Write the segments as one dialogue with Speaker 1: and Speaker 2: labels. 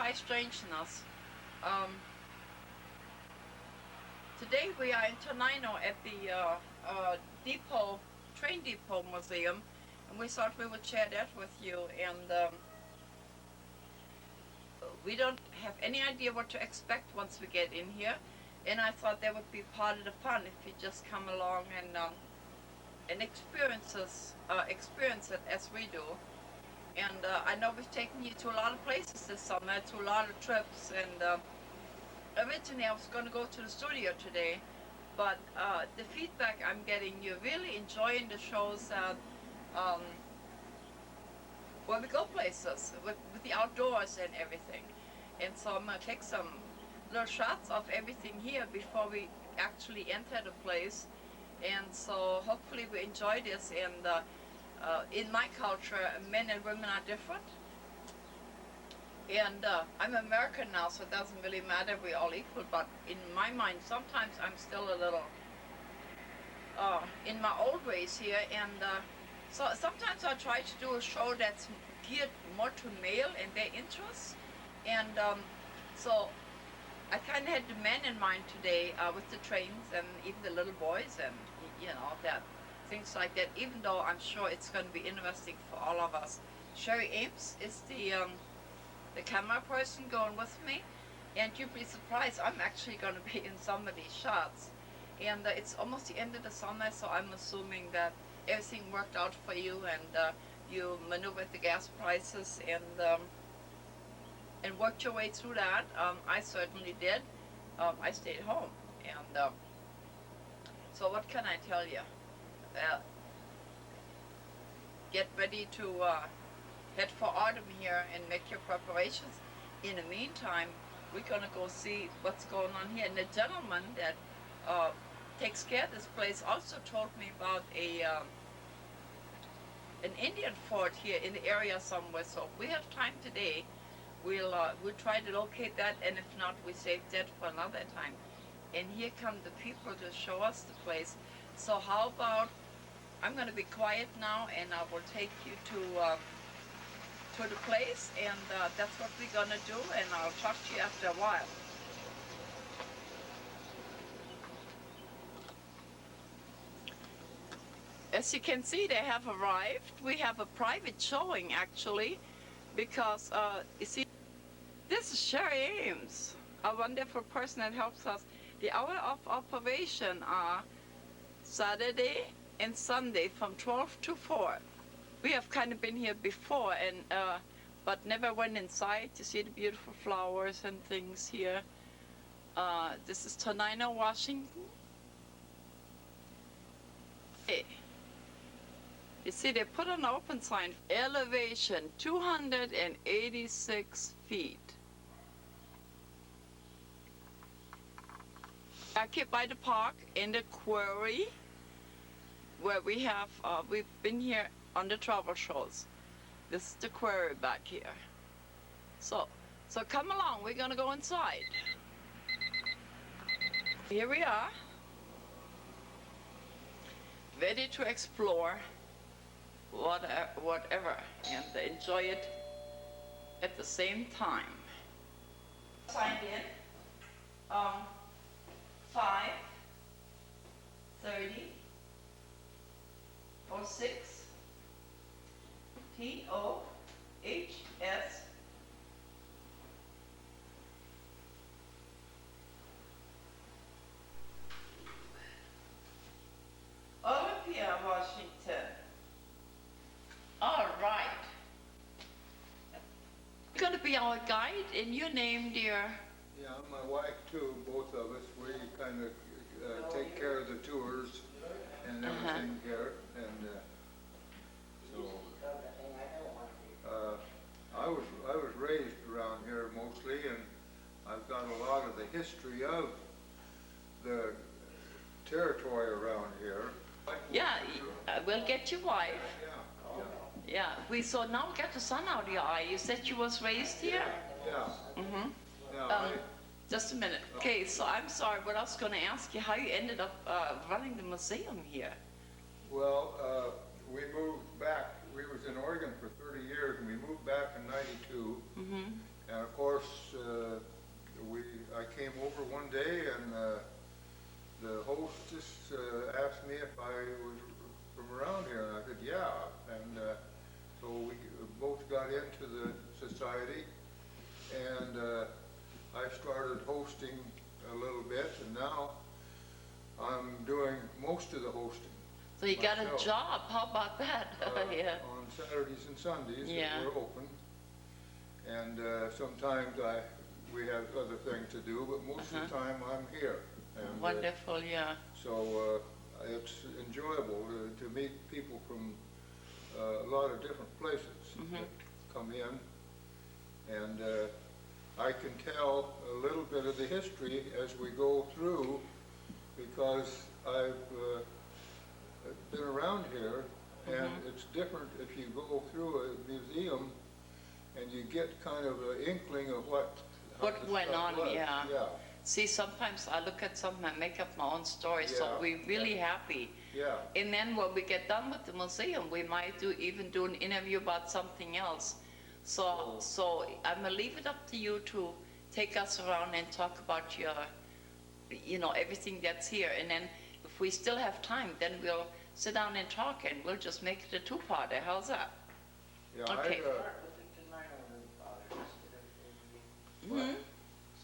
Speaker 1: Hi, Strangeness. Today we are in Tenino at the train depot museum, and we thought we would share that with you. And we don't have any idea what to expect once we get in here, and I thought that would be part of the fun if you just come along and experience it as we do. And I know we've taken you to a lot of places this summer, to a lot of trips, and originally I was going to go to the studio today, but the feedback I'm getting, you're really enjoying the shows where we go places with the outdoors and everything. And so I'm going to take some little shots of everything here before we actually enter the place. And so hopefully we enjoy this. And in my culture, men and women are different. And I'm American now, so it doesn't really matter, we're all equal, but in my mind, sometimes I'm still a little in my old ways here, and so sometimes I try to do a show that's geared more to male and their interests, and so I kind of had the men in mind today with the trains and even the little boys and, you know, that things like that, even though I'm sure it's going to be interesting for all of us. Sherry Ames is the camera person going with me, and you'd be surprised, I'm actually going to be in some of these shots. And it's almost the end of the summer, so I'm assuming that everything worked out for you, and you maneuvered the gas prices and worked your way through that. I certainly did. I stayed home, and so what can I tell you? Get ready to head for autumn here and make your preparations. In the meantime, we're gonna go see what's going on here. And the gentleman that takes care of this place also told me about an Indian fort here in the area somewhere. So if we have time today, we'll try to locate that, and if not, we save that for another time. And here come the people to show us the place. So how about, I'm gonna be quiet now, and I will take you to the place, and that's what we're gonna do, and I'll talk to you after a while. As you can see, they have arrived. We have a private showing, actually, because you see, this is Sherry Ames, a wonderful person that helps us. The hour of operation are Saturday and Sunday from 12 to 4. We have kind of been here before, and but never went inside to see the beautiful flowers and things here. This is Tenino, Washington. Hey. You see, they put an open sign, elevation 286 feet. Back here by the park in the quarry, where we have, we've been here on the travel shows. This is the quarry back here. So come along, we're gonna go inside. Here we are, ready to explore whatever, and enjoy it at the same time. Signed in, 5:30:06 TOHS. Olympia, Washington. All right. You're going to be our guide, and your name, dear?
Speaker 2: Yeah, my wife too, both of us. We kind of take care of the tours and everything here, and so I was raised around here mostly, and I've got a lot of the history of the territory around here.
Speaker 1: Yeah, we'll get your wife.
Speaker 2: Yeah.
Speaker 1: Yeah, so now we got the sun out of your eye. You said you was raised here?
Speaker 2: Yeah.
Speaker 1: Mm-hmm.
Speaker 2: Yeah,
Speaker 1: Just a minute. Okay, so I'm sorry, but I was going to ask you how you ended up running the museum here.
Speaker 2: Well, we moved back. We was in Oregon for 30 years, and we moved back in '92.
Speaker 1: Mm-hmm.
Speaker 2: And of course, I came over one day and the hostess asked me if I was from around here, and I said, yeah. And so we both got into the society, and I started hosting a little bit, and now I'm doing most of the hosting.
Speaker 3: So you got a
Speaker 2: myself.
Speaker 3: job, how about that? Yeah.
Speaker 2: On Saturdays and Sundays,
Speaker 3: Yeah.
Speaker 2: we're open. And sometimes we have other things to do, but most of the time I'm here. And,
Speaker 3: Wonderful, yeah.
Speaker 2: so it's enjoyable to meet people from a lot of different places that come in. And I can tell a little bit of the history as we go through, because I've been around here, and it's different if you go through a museum and you get kind of an inkling of how
Speaker 3: What
Speaker 2: the
Speaker 3: went
Speaker 2: stuff
Speaker 3: on,
Speaker 2: was.
Speaker 3: yeah.
Speaker 2: Yeah,
Speaker 3: See, sometimes I look at something and make up my own story, so
Speaker 2: Yeah.
Speaker 3: we're really happy.
Speaker 2: yeah,
Speaker 3: And then when we get done with the museum, we might even do an interview about something else. So I'm gonna leave it up to you to take us around and talk about your, everything that's here. And then if we still have time, then we'll sit down and talk, and we'll just make it a two-parter. How's that?
Speaker 2: yeah.
Speaker 3: Okay.
Speaker 4: Start with the Tenino room, Father, instead of
Speaker 3: Mhm.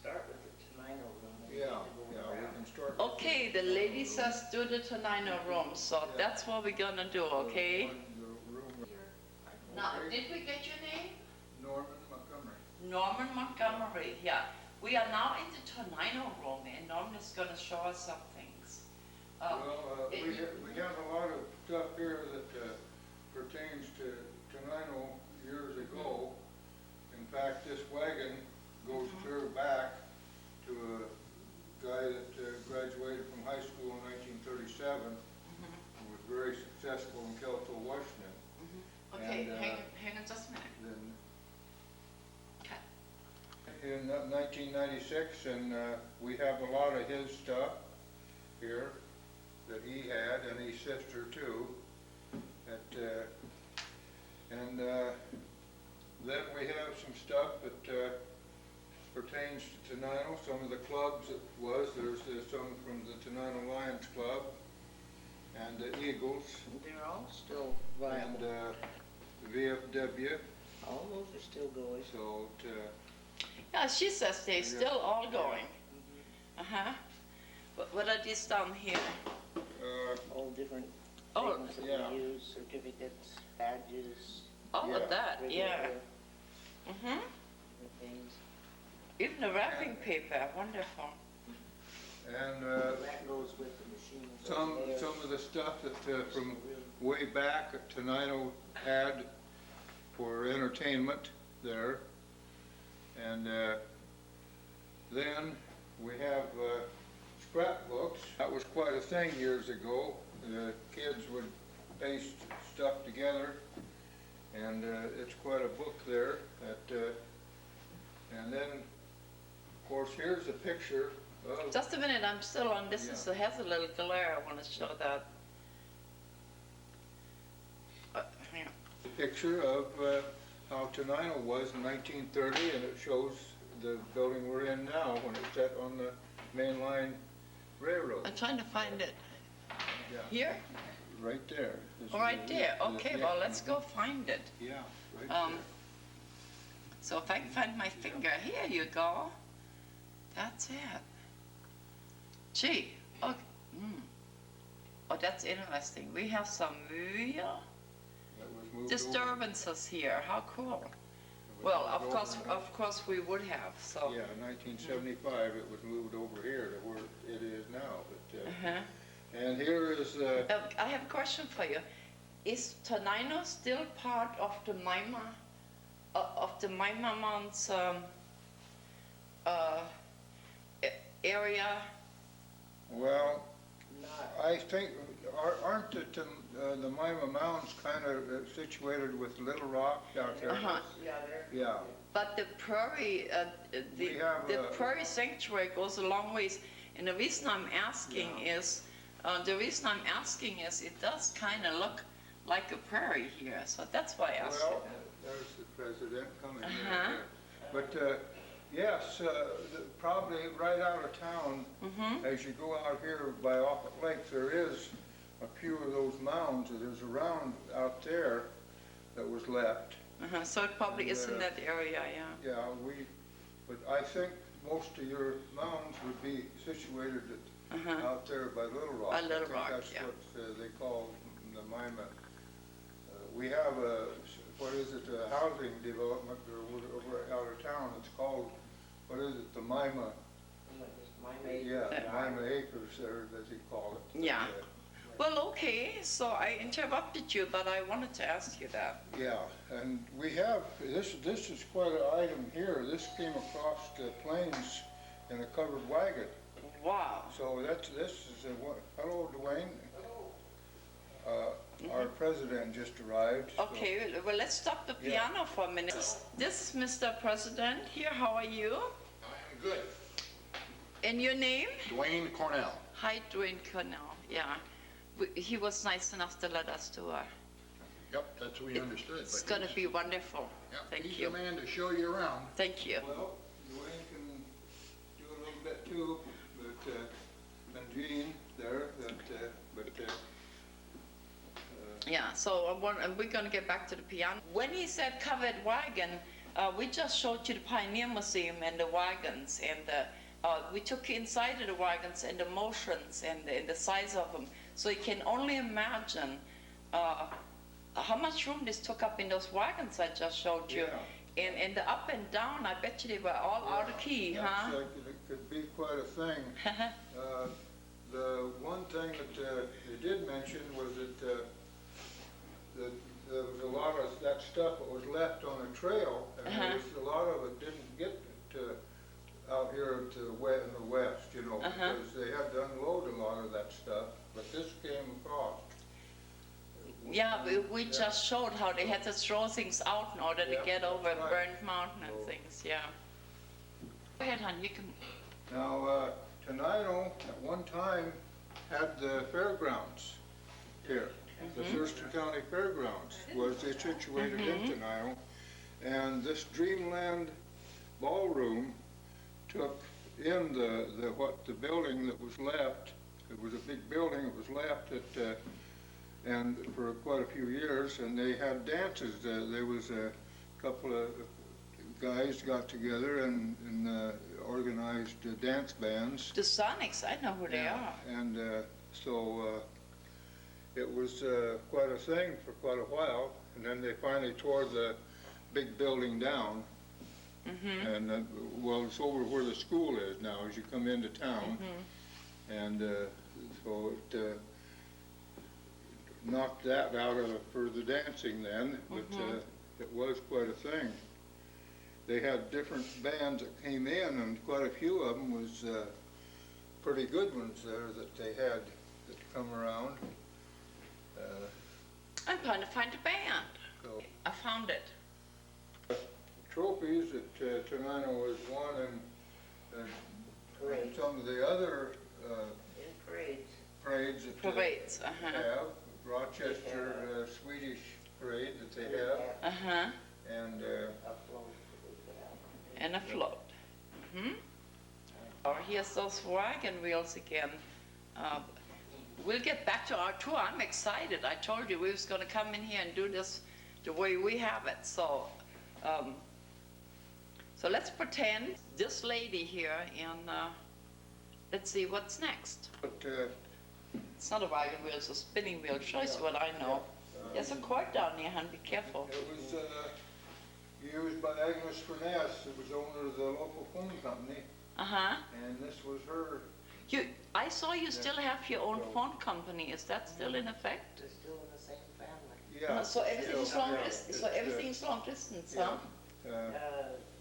Speaker 4: Start with the Tenino room. and
Speaker 2: Yeah,
Speaker 4: then go
Speaker 2: yeah, we
Speaker 4: around.
Speaker 2: can start. with
Speaker 3: Okay, the lady says do the Tenino room, so that's what we're gonna do, okay?
Speaker 2: the room.
Speaker 3: Now,
Speaker 2: Okay.
Speaker 3: did we get your name?
Speaker 2: Norman Montgomery.
Speaker 3: Norman Montgomery, yeah. We are now in the Tenino room, and Norman is gonna show us some things.
Speaker 2: Well, we have a lot of stuff here that pertains to Tenino years ago. In fact, this wagon goes clear back to a guy that graduated from high school in 1937 and was very successful in Kelso, Washington.
Speaker 3: Okay,
Speaker 2: And,
Speaker 3: hang on just a minute.
Speaker 2: Then
Speaker 3: Okay.
Speaker 2: in 1996, and we have a lot of his stuff here that he had, and his sister too. And then we have some stuff that pertains to Tenino. Some of the clubs there's some from the Tenino Lions Club and the Eagles
Speaker 4: They're all still
Speaker 2: and
Speaker 4: viable.
Speaker 2: VFW.
Speaker 4: All those are still going.
Speaker 2: So
Speaker 3: Yeah, she says they're still all going.
Speaker 4: Mm-hmm.
Speaker 3: Uh-huh. What are these down here?
Speaker 4: All different
Speaker 3: Oh,
Speaker 4: things that
Speaker 2: yeah.
Speaker 4: we use, certificates, badges,
Speaker 3: All
Speaker 2: Yeah.
Speaker 3: of that, yeah.
Speaker 4: regular
Speaker 3: Mm-hmm.
Speaker 4: things.
Speaker 3: Even the wrapping paper, wonderful.
Speaker 2: and
Speaker 4: That goes with the machine.
Speaker 2: some of the stuff that from way back that Tenino had for entertainment there. And then we have scrapbooks. That was quite a thing years ago. The kids would paste stuff together, and it's quite a book there. And then, of course, here's a picture of
Speaker 3: Just a minute, I'm still on, this is,
Speaker 2: Yeah.
Speaker 3: it has a little glare, I want to show that. Hang on.
Speaker 2: a picture of how Tenino was in 1930, and it shows the building we're in now when it's set on the main line railroad.
Speaker 3: I'm trying to find it.
Speaker 2: Yeah,
Speaker 3: Here?
Speaker 2: right there. This
Speaker 3: Oh,
Speaker 2: is
Speaker 3: right
Speaker 2: the-
Speaker 3: there,
Speaker 2: the-
Speaker 3: okay,
Speaker 2: yeah,
Speaker 3: well, let's go find it.
Speaker 2: Yeah, right
Speaker 3: Um,
Speaker 2: there.
Speaker 3: So if I can find my finger, here you go. That's it. Gee, oh, oh, that's interesting. We have some real
Speaker 2: That was moved
Speaker 3: disturbances here. How cool.
Speaker 2: over. It was
Speaker 3: Well,
Speaker 2: moved over
Speaker 3: of course we would have, so.
Speaker 2: Yeah, in 1975, it was moved over here to where it is now. But
Speaker 3: Uh-huh.
Speaker 2: and here is
Speaker 3: I have a question for you. Is Tenino still part of the Maima Mounts area?
Speaker 2: well,
Speaker 4: Not,
Speaker 2: I think aren't the Mima Mounds kind of situated with Little Rock out there?
Speaker 3: Uh-huh.
Speaker 4: yeah, they're.
Speaker 2: Yeah.
Speaker 3: But the prairie,
Speaker 2: We have,
Speaker 3: the prairie sanctuary goes a long ways. And the reason I'm asking is, it does kind of look like a prairie here. So that's why I asked
Speaker 2: Well,
Speaker 3: you.
Speaker 2: there's the president coming in
Speaker 3: Uh-huh.
Speaker 2: here. But, yes, probably right out of town, as you go out here by Offit Lake, there is a few of those mounds that is around out there that was left.
Speaker 3: So it probably is in
Speaker 2: And,
Speaker 3: that area, yeah.
Speaker 2: Yeah, but I think most of your mounds would be situated out there by Little Rock.
Speaker 3: By Little Rock,
Speaker 2: I think
Speaker 3: yeah.
Speaker 2: that's what they call the Mima. We have a housing development over out of town. It's called, what is it, the Mima? Yeah, Mima Acres there, as they call it.
Speaker 3: Yeah. Well, okay, so I interrupted you, but I wanted to ask you that.
Speaker 2: Yeah, and we have, this is quite an item here. This came across the plains in a covered wagon.
Speaker 3: Wow.
Speaker 2: So this is hello, Dwayne. Our president just arrived. so-
Speaker 3: Okay, well, let's stop the
Speaker 2: Yeah.
Speaker 3: piano for a minute. This is Mr. President here. How are you?
Speaker 5: I'm good.
Speaker 3: And your name?
Speaker 5: Dwayne Cornell.
Speaker 3: Hi, Dwayne Cornell. Yeah. He was nice enough to let us tour.
Speaker 5: Yep, that's what we understood.
Speaker 3: It's
Speaker 5: but
Speaker 3: going to
Speaker 5: he's-
Speaker 3: be wonderful.
Speaker 5: Yep,
Speaker 3: Thank
Speaker 5: he's
Speaker 3: you.
Speaker 5: the man to show you around.
Speaker 3: Thank you.
Speaker 2: Well, Dwayne can do a little bit too, but, and Gene there,
Speaker 3: Yeah, so we're going to get back to the piano. When he said covered wagon, we just showed you the Pioneer Museum and the wagons, and we took you inside of the wagons and the motions and the size of them. So you can only imagine how much room this took up in those wagons I just showed you.
Speaker 2: Yeah.
Speaker 3: And the up and down, I bet you they were all out of key, huh?
Speaker 2: It could be quite a thing. The one thing that they did mention was that there was a lot of that stuff that was left on the trail, and there was a lot of it didn't get to out here to in the west, you know, because they had to unload a lot of that stuff. But this came across.
Speaker 3: Yeah, we just showed how they had to throw things out in order to
Speaker 2: Yeah,
Speaker 3: get over
Speaker 2: that's right.
Speaker 3: Burned Mountain and
Speaker 2: So-
Speaker 3: things, yeah. Go ahead, hon, you can.
Speaker 2: Now, Tenino at one time had the fairgrounds here. The Thurston County Fairgrounds was situated in Tenino. And this Dreamland Ballroom took in the building that was left. It was a big building that was left and for quite a few years, and they had dances. There was a couple of guys got together and organized dance bands.
Speaker 3: The Sonics, I know who they are.
Speaker 2: And so it was quite a thing for quite a while, and then they finally tore the big building down. And well, it's over where the school is now as you come into town. And so it knocked that out for the dancing then, but it was quite a thing. They had different bands that came in, and quite a few of them was pretty good ones there that they had that come around.
Speaker 3: I'm trying to find a band.
Speaker 2: So
Speaker 3: I found it.
Speaker 2: trophies that Tenino was won, and some of the other
Speaker 4: In parades.
Speaker 2: parades that
Speaker 3: Parades,
Speaker 2: they have, Rochester Swedish parade that they have, and
Speaker 3: And a float. Oh, here's those wagon wheels again. We'll get back to our tour. I'm excited. I told you we was going to come in here and do this the way we have it. So, so let's pretend this lady here, and let's see what's next.
Speaker 2: but
Speaker 3: It's not a wagon wheel, it's a spinning wheel. Show us what I know. There's a cord down there, hon. Be careful.
Speaker 2: it was used by Agnes Furness, who was owner of the local phone company, and this was her.
Speaker 3: I saw you still have your own phone company. Is that still in effect?
Speaker 4: They're still in the same family.
Speaker 2: Yeah.
Speaker 3: So everything's
Speaker 2: yeah,
Speaker 3: long
Speaker 2: yeah,
Speaker 3: distance.
Speaker 2: it's,
Speaker 3: So everything's long distance, huh?
Speaker 2: uh,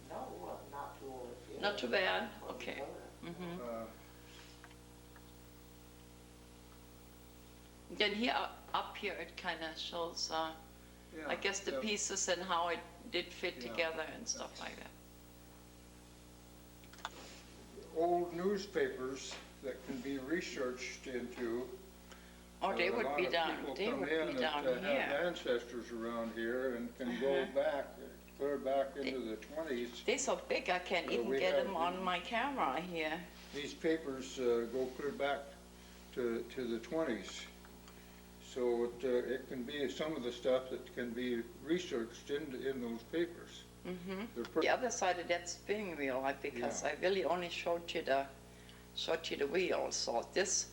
Speaker 4: No, not too old.
Speaker 3: Not too bad. Okay. Then here up here it kind of shows,
Speaker 2: yeah,
Speaker 3: I guess, the
Speaker 2: yeah.
Speaker 3: pieces and how it did fit
Speaker 2: Yeah.
Speaker 3: together and stuff like that.
Speaker 2: Old newspapers that can be researched into.
Speaker 3: Oh, they
Speaker 2: A
Speaker 3: would
Speaker 2: lot
Speaker 3: be
Speaker 2: of
Speaker 3: down.
Speaker 2: people
Speaker 3: They
Speaker 2: come
Speaker 3: would
Speaker 2: in
Speaker 3: be down
Speaker 2: that have
Speaker 3: here.
Speaker 2: ancestors around here and can go back clear back into the 20s.
Speaker 3: They're so big I can't even
Speaker 2: we
Speaker 3: get
Speaker 2: have
Speaker 3: them on my camera here.
Speaker 2: These papers go clear back to the 20s. So it can be some of the stuff that can be researched in those papers.
Speaker 3: The other side of that spinning wheel, because I really only showed you the wheel. So this,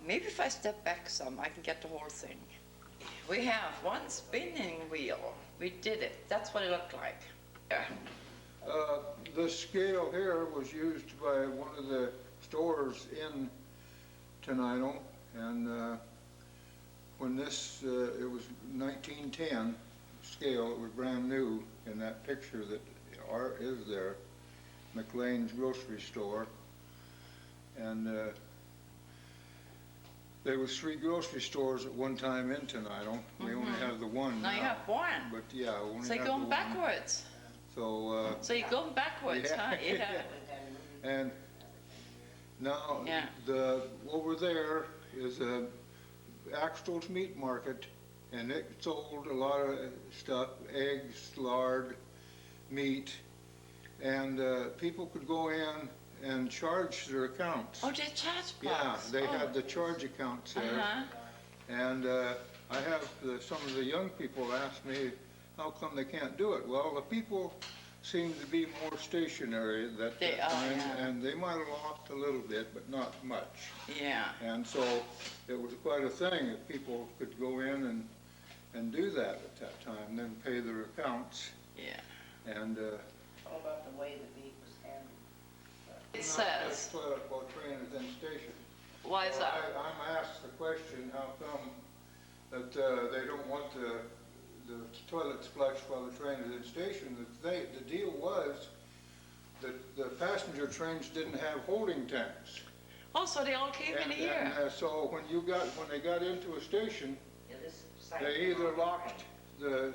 Speaker 3: maybe if I step back some, I can get the whole thing. We have one spinning wheel. We did it. That's what it looked like. Yeah.
Speaker 2: The scale here was used by one of the stores in Tenino, and when this, it was 1910 scale, it was brand new in that picture that is there, McLean's grocery store, and there was 3 grocery stores at one time in Tenino. We only have the one
Speaker 3: Now you have one.
Speaker 2: But yeah, we only
Speaker 3: So
Speaker 2: have
Speaker 3: you're
Speaker 2: the
Speaker 3: going
Speaker 2: one.
Speaker 3: backwards.
Speaker 2: So,
Speaker 3: So you're going backwards,
Speaker 2: yeah.
Speaker 3: huh? Yeah.
Speaker 2: and now
Speaker 3: Yeah.
Speaker 2: over there is a Axtell's Meat Market, and it sold a lot of stuff, eggs, lard, meat, and people could go in and charge their accounts.
Speaker 3: Oh, they charge
Speaker 2: Yeah,
Speaker 3: box.
Speaker 2: they had the charge accounts there.
Speaker 3: Uh-huh.
Speaker 2: And I have some of the young people ask me, how come they can't do it? Well, the people seem to be more stationary at that
Speaker 3: They are,
Speaker 2: time,
Speaker 3: yeah.
Speaker 2: and they might have lost a little bit, but not much.
Speaker 3: Yeah.
Speaker 2: And so it was quite a thing that people could go in and do that at that time, then pay their accounts.
Speaker 3: Yeah.
Speaker 2: And
Speaker 4: How about the way the beef was handled?
Speaker 3: It says,
Speaker 2: toilet bowl train is in station.
Speaker 3: why is that?
Speaker 2: I'm asked the question, how come that they don't want the toilets flushed while the train is in station? The deal was that the passenger trains didn't have holding tanks.
Speaker 3: Oh, so they all came in here.
Speaker 2: And so when they got into a station,
Speaker 4: Yeah, this site-
Speaker 2: they either locked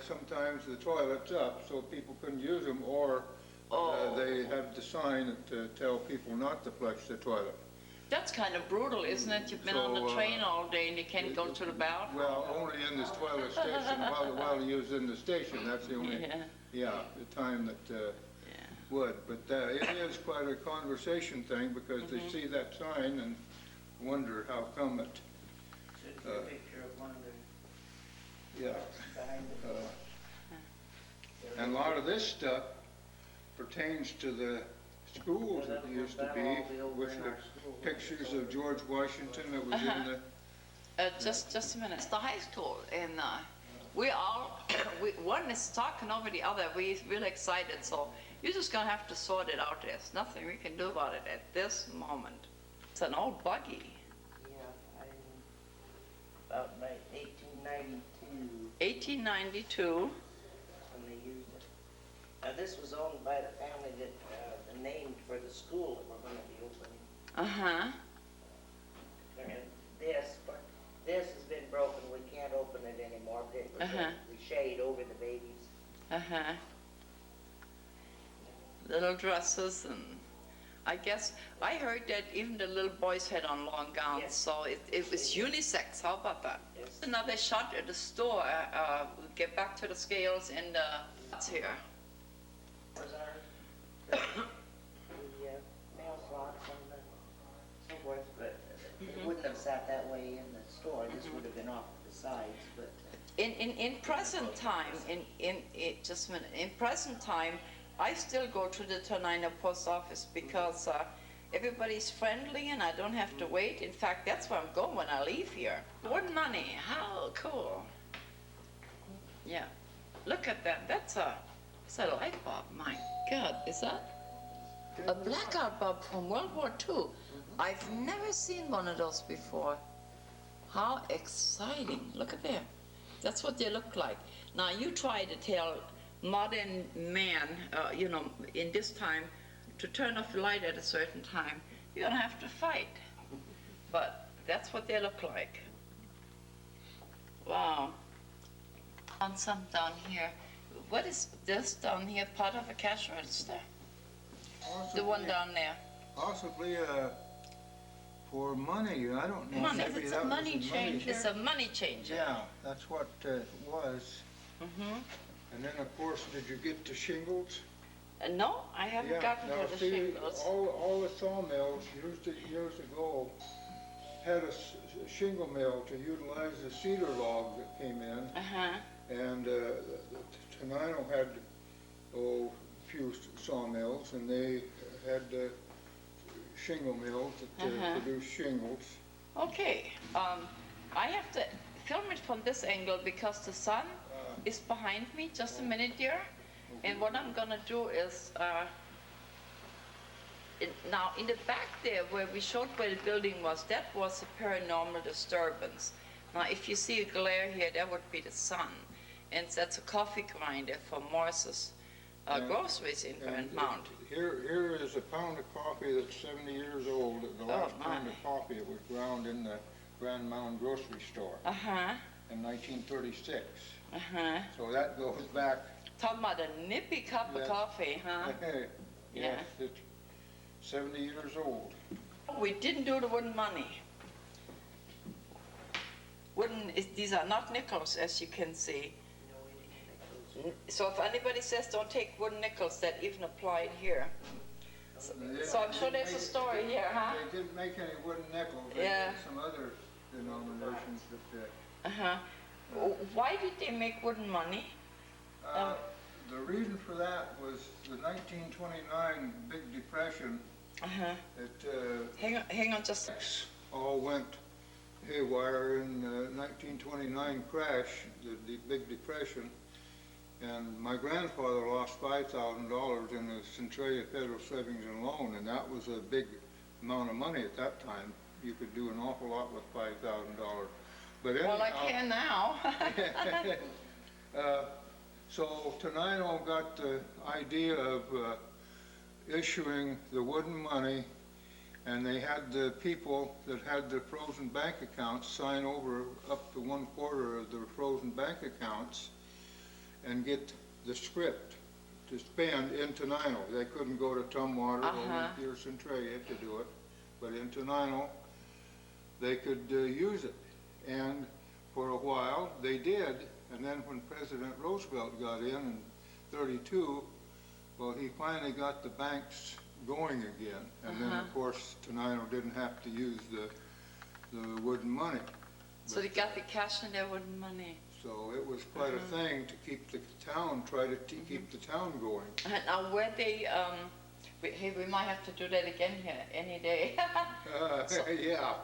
Speaker 2: sometimes the toilets up so people couldn't use them, or they had the sign to tell people not to flush the toilet.
Speaker 3: That's kind of brutal, isn't it? You've been on the
Speaker 2: So,
Speaker 3: train all day and you can't go to the bathroom.
Speaker 2: Well, only in this toilet station, while he was in the station, that's the only,
Speaker 3: Yeah.
Speaker 2: the time that would. But it is quite a conversation thing, because they see that sign and wonder how come it,
Speaker 4: Should be a picture of one of the
Speaker 2: yeah.
Speaker 4: behind the.
Speaker 2: And a lot of this stuff pertains to the schools that used to be, with the pictures of George Washington that was in the,
Speaker 3: Just a minute. It's the high school, and one is talking over the other. We're really excited, so you're just gonna have to sort it out. There's nothing we can do about it at this moment. It's an old buggy.
Speaker 4: Yeah, about 1892
Speaker 3: 1892.
Speaker 4: when they used it. Now, this was owned by the family that named for the school that we're going to be opening.
Speaker 3: Uh-huh.
Speaker 4: And this has been broken. We can't open it anymore. It was the shade over the babies.
Speaker 3: Uh-huh. Little dresses, and I guess I heard that even the little boys had on long gowns,
Speaker 4: Yes.
Speaker 3: so it was unisex. How about that?
Speaker 4: Yes.
Speaker 3: Another shot at the store. We'll get back to the scales and what's here.
Speaker 4: Was our the nail slots and so forth, but it wouldn't have sat that way in the store. This would have been off to the sides, but
Speaker 3: In present time, just a minute. In present time, I still go to the Tenino post office because everybody's friendly and I don't have to wait. In fact, that's where I'm going when I leave here. One money, how cool. Yeah, look at that. That's a light bulb. My God, is that a blackout bulb from World War II? I've never seen one of those before. How exciting. Look at there. That's what they look like. Now you try to tell modern man, in this time, to turn off the light at a certain time, you're gonna have to fight. But that's what they look like. Wow. On some down here. What is this down here? Part of a cash register? The one down there.
Speaker 2: possibly for money, I don't know.
Speaker 3: Money.
Speaker 2: Maybe
Speaker 3: It's
Speaker 2: that
Speaker 3: a
Speaker 2: was
Speaker 3: money changer. It's a money changer.
Speaker 2: Yeah, that's what it was.
Speaker 3: Mm-hmm.
Speaker 2: And then, of course, did you get the shingles?
Speaker 3: No, I haven't
Speaker 2: Yeah,
Speaker 3: gotten
Speaker 2: now
Speaker 3: to the
Speaker 2: see,
Speaker 3: shingles.
Speaker 2: all the sawmills years ago had a shingle mill to utilize the cedar logs that came in.
Speaker 3: Uh-huh.
Speaker 2: And Tenino had a few sawmills, and they had shingle mills that produced shingles.
Speaker 3: Okay, I have to film it from this angle because the sun is behind me. Just a minute, dear. And what I'm gonna do is, now in the back there where we showed where the building was, that was a paranormal disturbance. Now if you see a glare here, that would be the sun. And that's a coffee grinder for Morris's groceries in Grand Mount.
Speaker 2: Here is a pound of coffee that's 70 years old. The last pound of coffee, it was ground in the Grand Mound grocery store in 1936. So that goes back.
Speaker 3: Talking about a nippy cup of coffee, huh?
Speaker 2: Yes, it's 70 years old.
Speaker 3: We didn't do the wooden money. These are not nickels, as you can see. So if anybody says don't take wooden nickels, that even applied here. So I'm sure there's a story here, huh?
Speaker 2: They didn't make any wooden nickels. They
Speaker 3: Yeah.
Speaker 2: did some other denominations that.
Speaker 3: Why did they make wooden money?
Speaker 2: The reason for that was the 1929 Big Depression.
Speaker 3: Hang on just.
Speaker 2: All went haywire in the 1929 crash, the Big Depression. And my grandfather lost $5,000 in the Centralia Federal Savings and Loan, and that was a big amount of money at that time. You could do an awful lot with $5,000. But anyhow,
Speaker 3: well, I can now.
Speaker 2: So Tenino got the idea of issuing the wooden money, and they had the people that had the frozen bank accounts sign over up to 1/4 of the frozen bank accounts and get the script to spend in Tenino. They couldn't go to Tumwater or Centralia to do it, but in Tenino they could use it. And for a while they did, and then when President Roosevelt got in 32, well, he finally got the banks going again. And then, of course, Tenino didn't have to use the wooden money.
Speaker 3: So they got the cash in their wooden money.
Speaker 2: So it was quite a thing to keep the town, keep the town going.
Speaker 3: Now where they, we might have to do that again here any day.
Speaker 2: Yeah.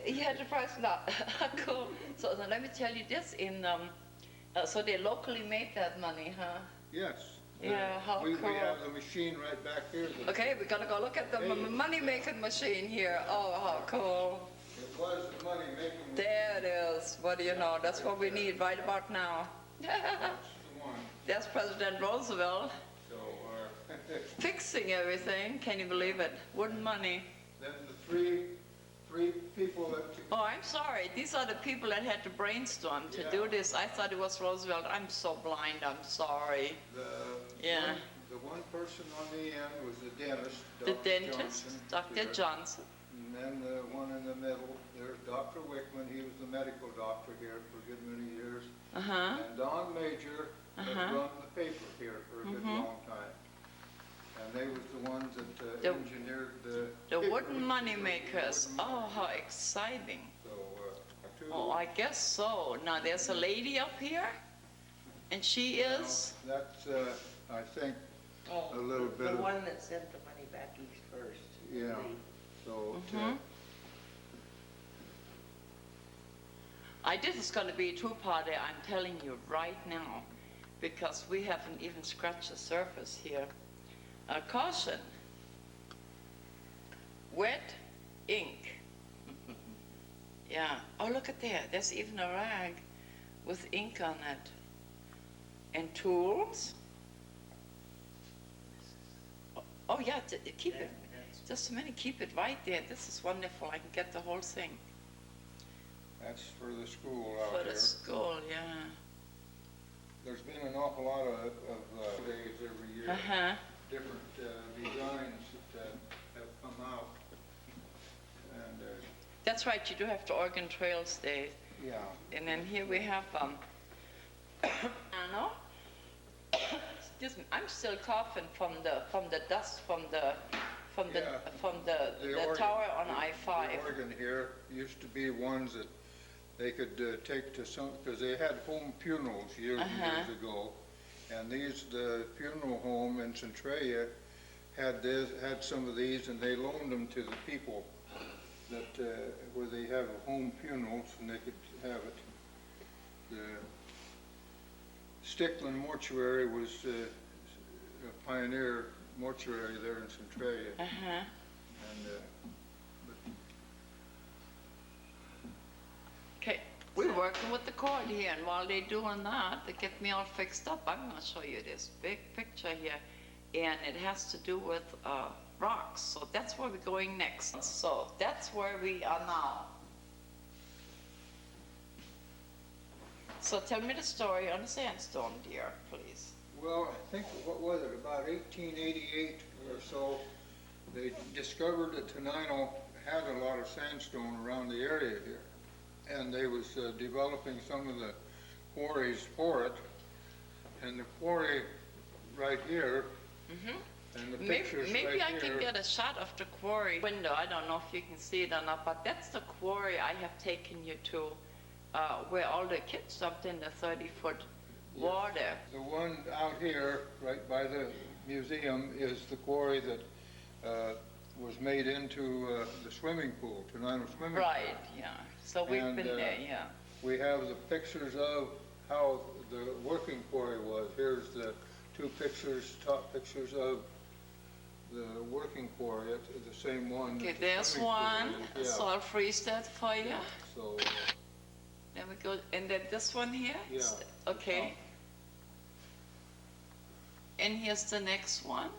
Speaker 3: Yeah, the price not cool. So let me tell you this: so they locally made that money, huh?
Speaker 2: Yes.
Speaker 3: Yeah, how
Speaker 2: we
Speaker 3: cool.
Speaker 2: We have the machine right back here.
Speaker 3: Okay, we're gonna go look at the money-making machine here. Oh, how cool!
Speaker 2: It was the money-making.
Speaker 3: There it is. What do you know? That's what we need right about now.
Speaker 2: That's the one.
Speaker 3: There's President Roosevelt
Speaker 2: So
Speaker 3: fixing everything. Can you believe it? Wooden money.
Speaker 2: then the three people that.
Speaker 3: Oh, I'm sorry. These are the people that had to brainstorm to do this. I thought it was Roosevelt. I'm so blind. I'm sorry.
Speaker 2: The one person on the end was the dentist.
Speaker 3: The
Speaker 2: Dr.
Speaker 3: dentist,
Speaker 2: Johnson.
Speaker 3: Dr. Johnson.
Speaker 2: And then the one in the middle, there's Dr. Wickman. He was the medical doctor here for a good many years. And Don Major had run the paper here for a good long time. And they was the ones that engineered
Speaker 3: the wooden money makers. Oh, how exciting.
Speaker 2: So,
Speaker 3: Oh, I guess so. Now there's a lady up here, and she is.
Speaker 2: That's, I think, a little bit
Speaker 4: The
Speaker 2: of.
Speaker 4: one that sent the money back east first.
Speaker 2: Yeah. So.
Speaker 3: This is going to be a two-parter. I'm telling you right now, because we haven't even scratched the surface here. Caution. Wet ink. Yeah. Oh, look at there. There's even a rag with ink on it. And tools. Oh yeah, keep it. Just a minute, keep it right there. This is wonderful. I can get the whole thing.
Speaker 2: That's for the school out
Speaker 3: For
Speaker 2: here.
Speaker 3: the school, yeah.
Speaker 2: There's been an awful lot of days every year. Different designs that have come out. And
Speaker 3: That's right, you do have to Oregon Trails Day.
Speaker 2: Yeah.
Speaker 3: And then here we have, I know. Excuse me, I'm still coughing from the dust from the
Speaker 2: The
Speaker 3: tower on I-5.
Speaker 2: The organ here used to be ones that they could take to some, because they had home funerals years and years ago. And the funeral home in Centralia had some of these, and they loaned them to the people that, where they have home funerals, and they could have it. The Stickland Mortuary was a pioneer mortuary there in Centralia. And,
Speaker 3: Okay, we're working with the cord here, and while they're doing that, they get me all fixed up. I'm going to show you this big picture here, and it has to do with rocks. So that's where we're going next. So that's where we are now. So tell me the story on the sandstone, dear, please.
Speaker 2: well, I think, what was it, about 1888 or so, they discovered that Tenino had a lot of sandstone around the area here. And they was developing some of the quarries for it. And the quarry right here, and the pictures
Speaker 3: Maybe
Speaker 2: right
Speaker 3: I
Speaker 2: here.
Speaker 3: can get a shot of the quarry window. I don't know if you can see it or not, but that's the quarry I have taken you to, where all the kids jumped in the 30-foot water.
Speaker 2: The one out here, right by the museum, is the quarry that was made into the swimming pool, Tenino swimming pool.
Speaker 3: Right, yeah. So we've
Speaker 2: And,
Speaker 3: been there, yeah.
Speaker 2: We have the pictures of how the working quarry was. Here's the two pictures, top pictures of the working quarry, the same one.
Speaker 3: Okay,
Speaker 2: that the
Speaker 3: there's
Speaker 2: swimming pool
Speaker 3: one.
Speaker 2: is. Yeah.
Speaker 3: So I'll freeze that for you.
Speaker 2: So,
Speaker 3: There we go. And then this one here?
Speaker 2: Yeah.
Speaker 3: Okay. And here's the next one.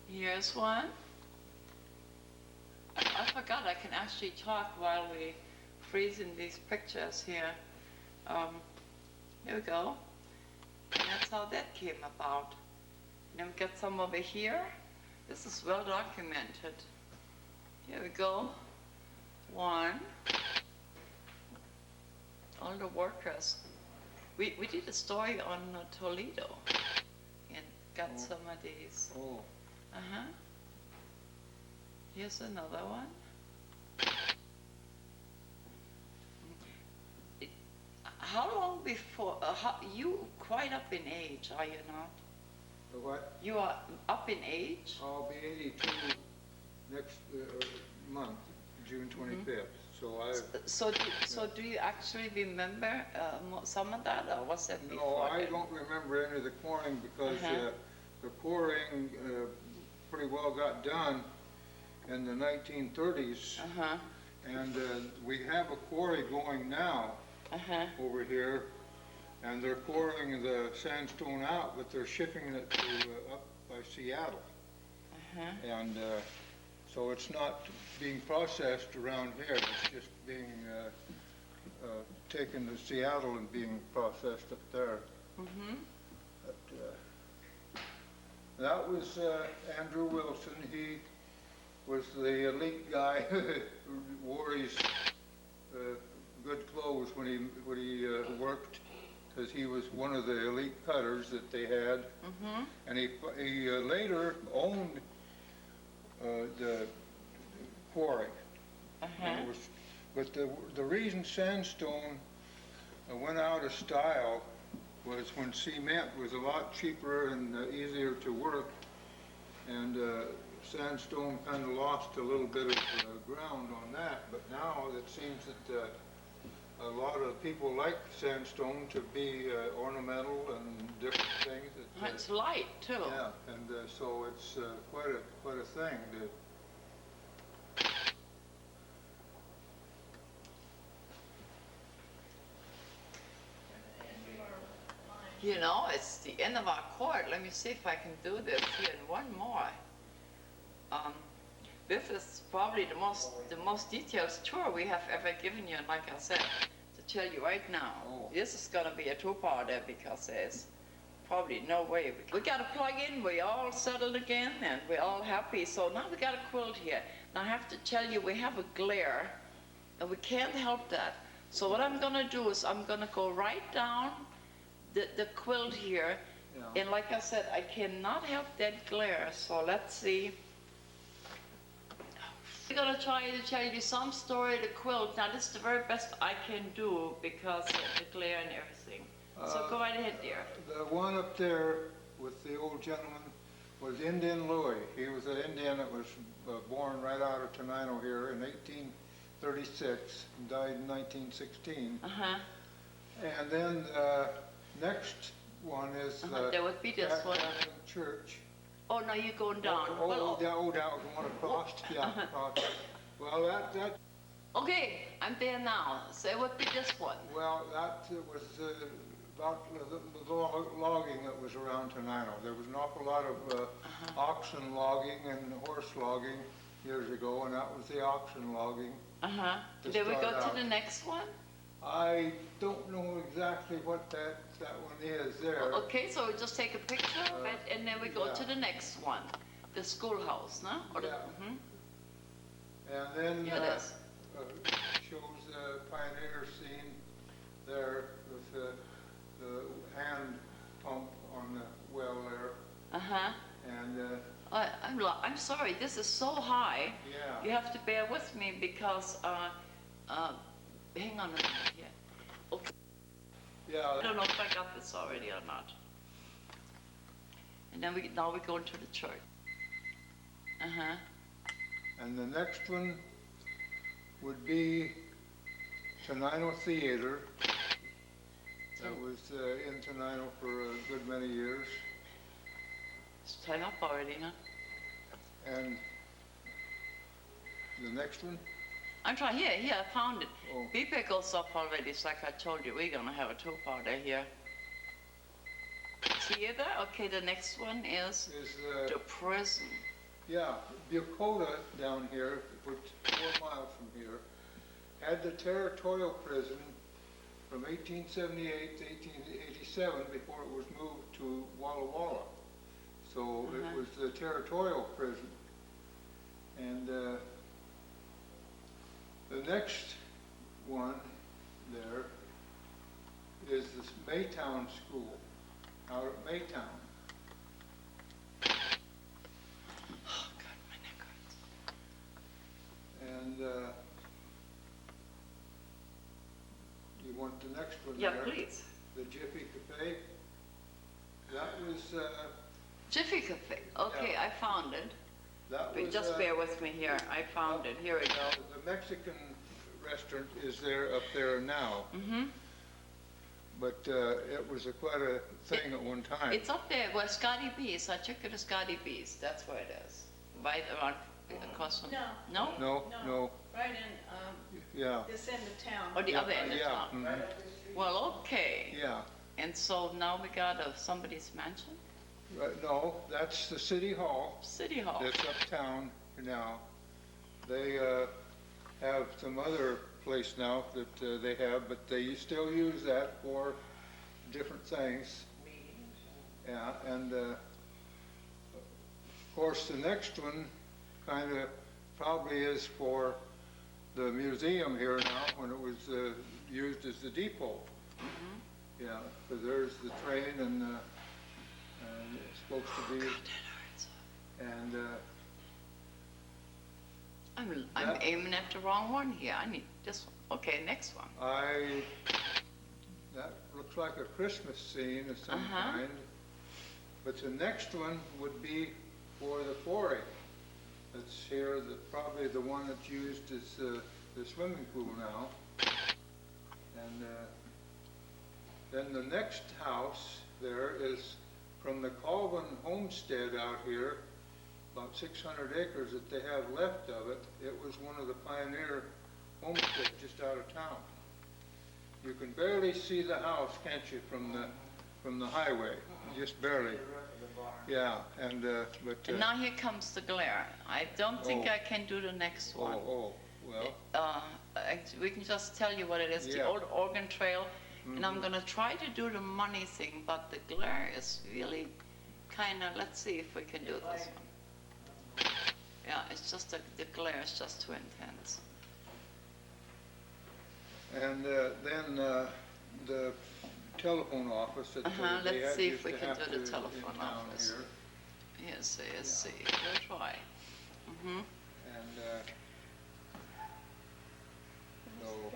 Speaker 3: Here's one. I forgot I can actually talk while we freezing these pictures here. Here we go. And that's how that came about. And then we got some over here. This is well documented. Here we go. One. All the workers. We did a story on Toledo and got some of these.
Speaker 2: oh,
Speaker 3: Here's another one. How long before, you quite up in age, are you not?
Speaker 2: the what?
Speaker 3: You are up in age?
Speaker 2: I'll be 82 next month, June 25th. So
Speaker 3: So do you actually remember some of that, or was that
Speaker 2: no,
Speaker 3: before?
Speaker 2: I
Speaker 3: then?
Speaker 2: don't remember any of the quarrying because the quarrying pretty well got done in the 1930s. And we have a quarry going now over here, and they're quarrying the sandstone out, but they're shipping it to up by Seattle. And so it's not being processed around here, it's just being taken to Seattle and being processed up there. But, that was Andrew Wilson. He was the elite guy who wore his good clothes when he worked, because he was one of the elite cutters that they had. And he later owned the quarry. And it was, but the reason sandstone went out of style was when cement was a lot cheaper and easier to work, and sandstone kind of lost a little bit of ground on that. But now it seems that a lot of people like sandstone to be ornamental and different things.
Speaker 3: It's light too.
Speaker 2: Yeah, and so it's quite a thing.
Speaker 3: You know, it's the end of our court. Let me see if I can do this here. And one more. This is probably the most detailed tour we have ever given you. And like I said, to tell you right now, this is going to be a two-parter because there's probably no way. We got to plug in, we all settled again, and we're all happy. So now we got a quilt here. Now I have to tell you, we have a glare, and we can't help that. So what I'm gonna do is I'm gonna go right down the quilt here,
Speaker 2: Yeah.
Speaker 3: and like I said, I cannot help that glare. So let's see. I'm gonna try to tell you some story of the quilt. Now this is the very best I can do because of the glare and everything. So go right ahead, dear.
Speaker 2: The one up there with the old gentleman was Indian Louis. He was an Indian that was born right out of Tenino here in 1836 and died in 1916.
Speaker 3: Uh-huh.
Speaker 2: And then next one is
Speaker 3: There would be this one.
Speaker 2: Catholic Church.
Speaker 3: Oh, no, you're going down.
Speaker 2: Oh,
Speaker 3: Well,
Speaker 2: down, the one across. Yeah, across. Well, that
Speaker 3: okay, I'm there now. So it would be this one.
Speaker 2: well, that was about the logging that was around Tenino. There was an awful lot of oxen logging and horse logging years ago, and that was the oxen logging.
Speaker 3: Uh-huh.
Speaker 2: To
Speaker 3: Did we go
Speaker 2: start
Speaker 3: to
Speaker 2: out.
Speaker 3: the next one?
Speaker 2: I don't know exactly what that one is there.
Speaker 3: Okay, so we just take a picture of it, and then we go to
Speaker 2: yeah.
Speaker 3: the next one. The schoolhouse, no? Or the,
Speaker 2: Yeah.
Speaker 3: mhm.
Speaker 2: And then
Speaker 3: Here it is.
Speaker 2: shows the pioneer scene there with the hand pump on the well there.
Speaker 3: Uh-huh.
Speaker 2: And
Speaker 3: I'm sorry, this is so high.
Speaker 2: yeah,
Speaker 3: You have to bear with me because, hang on a minute here. Okay. I
Speaker 2: yeah,
Speaker 3: don't know if I got this already or not. And then now we go into the church. Uh-huh.
Speaker 2: and the next one would be Tenino Theater. That was in Tenino for a good many years.
Speaker 3: It's time up already, huh?
Speaker 2: And the next one,
Speaker 3: I'm trying, here, I found it.
Speaker 2: Oh.
Speaker 3: Beeper goes up already, it's like I told you, we're gonna have a two-parter here. Theater, okay, the next one is
Speaker 2: is
Speaker 3: the prison.
Speaker 2: yeah, Bucota down here, which 4 miles from here, had the territorial prison from 1878 to 1887 before it was moved to Walla Walla. So it was the territorial prison. And the next one there is this Maytown School out at Maytown.
Speaker 3: Oh, God, my neck hurts.
Speaker 2: And you want the next one
Speaker 3: Yeah,
Speaker 2: there?
Speaker 3: please.
Speaker 2: The Jiffy Cafe. That was,
Speaker 3: Jiffy Cafe, okay,
Speaker 2: Yeah.
Speaker 3: I found it.
Speaker 2: that
Speaker 3: But
Speaker 2: was.
Speaker 3: just bear with me here, I found it, here we go.
Speaker 2: Now, the Mexican restaurant is there, up there now,
Speaker 3: Mm-hmm.
Speaker 2: but it was quite a thing at one time.
Speaker 3: It's up there where Scotty B's, I took it to Scotty B's, that's where it is. Right around, across from,
Speaker 1: No.
Speaker 3: no?
Speaker 2: No,
Speaker 1: Right in
Speaker 2: yeah.
Speaker 1: this end of town.
Speaker 3: Or the other end of
Speaker 2: Yeah,
Speaker 3: town?
Speaker 2: mhm,
Speaker 3: Well, okay.
Speaker 2: yeah.
Speaker 3: And so now we got somebody's mansion?
Speaker 2: Right, no, that's the city hall.
Speaker 3: City Hall.
Speaker 2: That's uptown now. They have some other place now that they have, but they still use that for different things. Yeah, and of course the next one kind of probably is for the museum here now when it was used as the depot. Yeah, because there's the train and it's supposed to be, and
Speaker 3: I'm
Speaker 2: that-
Speaker 3: aiming at the wrong one here. I need this one. Okay, next one.
Speaker 2: that looks like a Christmas scene of some
Speaker 3: Uh-huh.
Speaker 2: kind. But the next one would be for the quarry. That's here, probably the one that's used as the swimming pool now. And then the next house there is from the Colvin homestead out here, about 600 acres that they have left of it. It was one of the pioneer homesteads just out of town. You can barely see the house, can't you, from the highway? Just barely. Yeah, and but.
Speaker 3: And now here comes the glare. I don't think
Speaker 2: Oh.
Speaker 3: I can do the next one.
Speaker 2: Well.
Speaker 3: We can just tell you what it is. The
Speaker 2: Yeah.
Speaker 3: old Oregon Trail. And I'm gonna try to do the money thing, but the glare is really kinda, let's see if we can do this one. Yeah, it's just the glare is just too intense.
Speaker 2: And then the telephone office that they
Speaker 3: Let's
Speaker 2: had
Speaker 3: see
Speaker 2: used
Speaker 3: if we
Speaker 2: to
Speaker 3: can
Speaker 2: have
Speaker 3: do the
Speaker 2: to
Speaker 3: telephone
Speaker 2: in town
Speaker 3: office.
Speaker 2: here.
Speaker 3: Yes, see, we'll try.
Speaker 2: And so,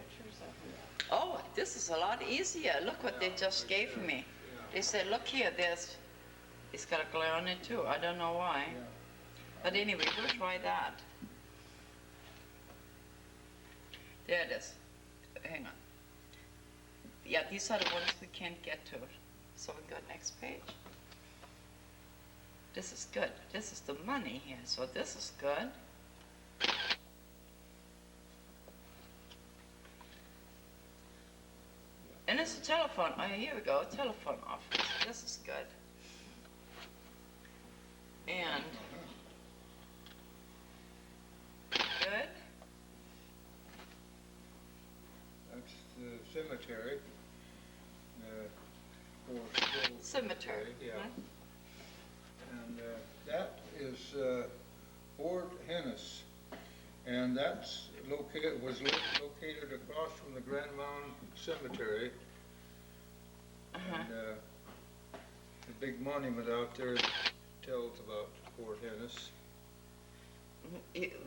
Speaker 3: Oh, this is a lot easier. Look what they just gave me. They said, look here, it's got a glare on it too. I don't know why.
Speaker 2: yeah.
Speaker 3: But anyway, we'll try that. There it is. Hang on. Yeah, these are the ones we can't get to. So we got next page. This is good. This is the money here, so this is good. And it's a telephone. Oh, here we go. Telephone office. This is good. And good.
Speaker 2: That's the cemetery. Forest Hill
Speaker 3: Cemetery.
Speaker 2: Yeah.
Speaker 3: Mhm.
Speaker 2: And that is Fort Hennis. And that's located across from the Grand Mound Cemetery. And the big monument out there tells about Fort Hennis.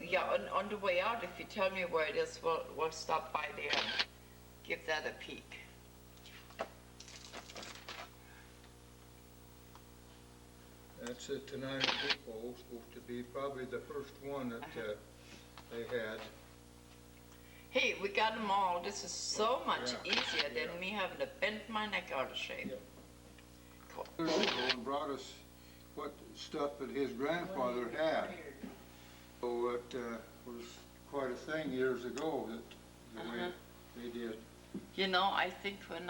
Speaker 3: Yeah, on the way out, if you tell me where it is, we'll stop by there and give that a peek.
Speaker 2: That's a Tenino Depot, supposed to be probably the first one that they had.
Speaker 3: Hey, we got them all. This is so much
Speaker 2: Yeah.
Speaker 3: easier than me having to bend my neck out of shape.
Speaker 2: Yeah.
Speaker 3: Cool.
Speaker 2: Years ago and brought us what stuff that his grandfather had. So it was quite a thing years ago that the way they did.
Speaker 3: You know, I think when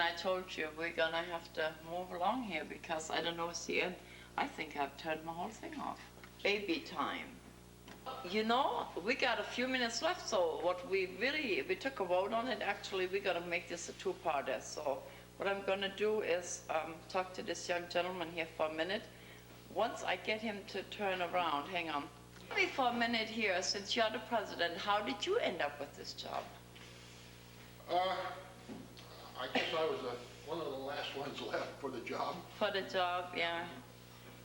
Speaker 3: I told you we're gonna have to move along here because I don't know it's the end, I think I've turned my whole thing off. Baby time. You know, we got a few minutes left, so we took a vote on it. Actually, we gotta make this a two-parter. So what I'm gonna do is talk to this young gentleman here for a minute. Once I get him to turn around, hang on. Tell me for a minute here, since you're the president, how did you end up with this job?
Speaker 5: I guess I was one of the last ones left for the job.
Speaker 3: For the job, yeah.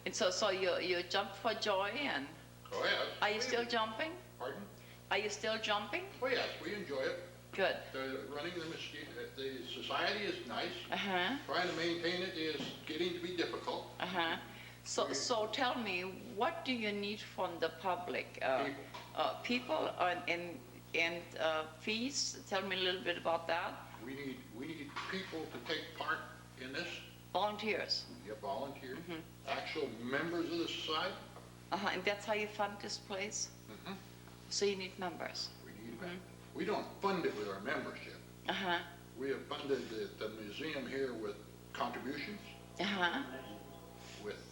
Speaker 3: And so you jumped for joy, and
Speaker 5: Oh, yes.
Speaker 3: are you still jumping?
Speaker 5: Pardon?
Speaker 3: Are you still jumping?
Speaker 5: Oh, yes, we enjoy it.
Speaker 3: Good.
Speaker 5: Running the society is nice.
Speaker 3: Uh-huh,
Speaker 5: Trying to maintain it is getting to be difficult.
Speaker 3: uh-huh. So tell me, what do you need from the public? People and fees? Tell me a little bit about that.
Speaker 5: We need people to take part in this.
Speaker 3: Volunteers.
Speaker 5: Yeah, volunteers, actual members of the society.
Speaker 3: Uh-huh, and that's how you fund this place?
Speaker 5: Mhm.
Speaker 3: So you need members?
Speaker 5: We need members. We don't fund it with our membership.
Speaker 3: Uh-huh,
Speaker 5: We have funded the museum here with contributions,
Speaker 3: uh-huh.
Speaker 5: with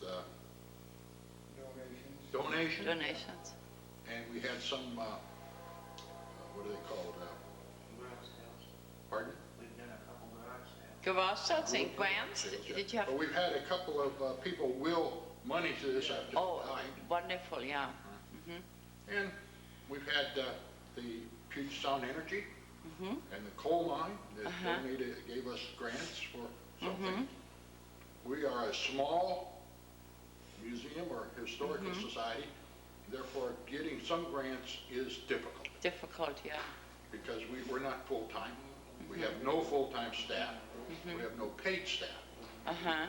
Speaker 5: donations,
Speaker 3: Donations.
Speaker 5: and we had some, what are they called? Pardon?
Speaker 3: Garage sales and grants? Did you have?
Speaker 5: But we've had a couple of people will money to this after
Speaker 3: Oh,
Speaker 5: died.
Speaker 3: wonderful, yeah.
Speaker 5: And we've had the Puget Sound Energy
Speaker 3: Mm-hmm.
Speaker 5: and the coal mine that
Speaker 3: Uh-huh.
Speaker 5: gave us grants for something. We are a small museum or historical society, therefore getting some grants is difficult
Speaker 3: Difficult, yeah.
Speaker 5: because we're not full-time. We have no full-time staff. We have no paid staff.
Speaker 3: Uh-huh.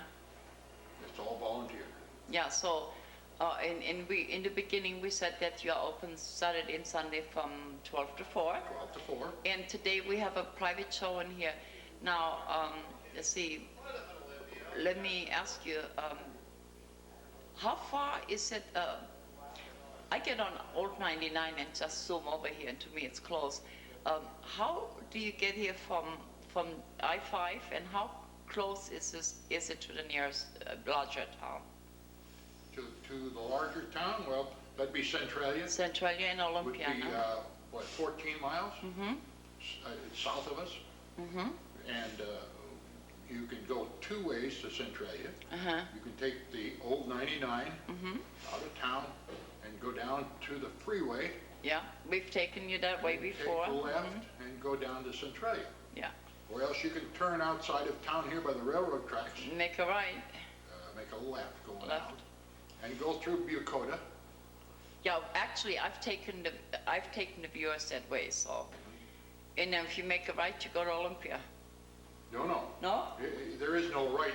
Speaker 5: It's all volunteer.
Speaker 3: Yeah, so in the beginning we said that you are open Saturday and Sunday from 12 to 4.
Speaker 5: 12 to 4.
Speaker 3: And today we have a private show in here. Now, let's see, let me ask you, how far is it, I get on Old 99 and just zoom over here, and to me it's close. How do you get here from I-5, and how close is it to the nearest larger town?
Speaker 5: To the larger town, well, that'd be Centralia.
Speaker 3: Centralia and
Speaker 5: Would be,
Speaker 3: Olympia, no?
Speaker 5: 14 miles south of us. And you can go two ways to Centralia.
Speaker 3: Uh-huh.
Speaker 5: You can take the old 99 out of town and go down to the freeway.
Speaker 3: Yeah, we've taken you that way before.
Speaker 5: Take the left and go down to Centralia.
Speaker 3: Yeah.
Speaker 5: Or else you can turn outside of town here by the railroad tracks,
Speaker 3: Make a right.
Speaker 5: make a left going
Speaker 3: Left.
Speaker 5: out, and go through Bucota.
Speaker 3: Yeah, actually, I've taken the viewers that way. So, and then if you make a right, you go to Olympia.
Speaker 5: No, no.
Speaker 3: No?
Speaker 5: There is no right.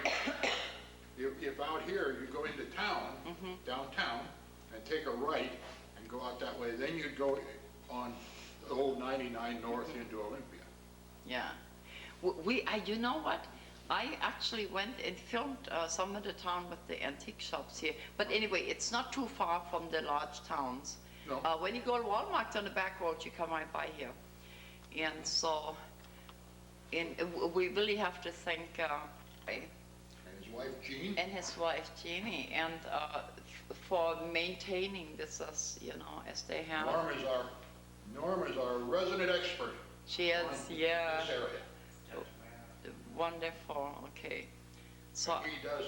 Speaker 5: If out here, you go into town, downtown, and take a right and go out that way, then you'd go on the old 99 north into Olympia.
Speaker 3: Yeah. You know what? I actually went and filmed some of the town with the antique shops here. But anyway, it's not too far from the large towns.
Speaker 5: No.
Speaker 3: When you go to Walmart on the back road, you come right by here. And so, we really have to thank
Speaker 5: And his wife, Jean.
Speaker 3: and his wife Jeannie, and for maintaining this as they have.
Speaker 5: Norm is our resident expert.
Speaker 3: She is,
Speaker 5: on
Speaker 3: yeah.
Speaker 5: This area.
Speaker 3: Wonderful. Okay. So
Speaker 5: He does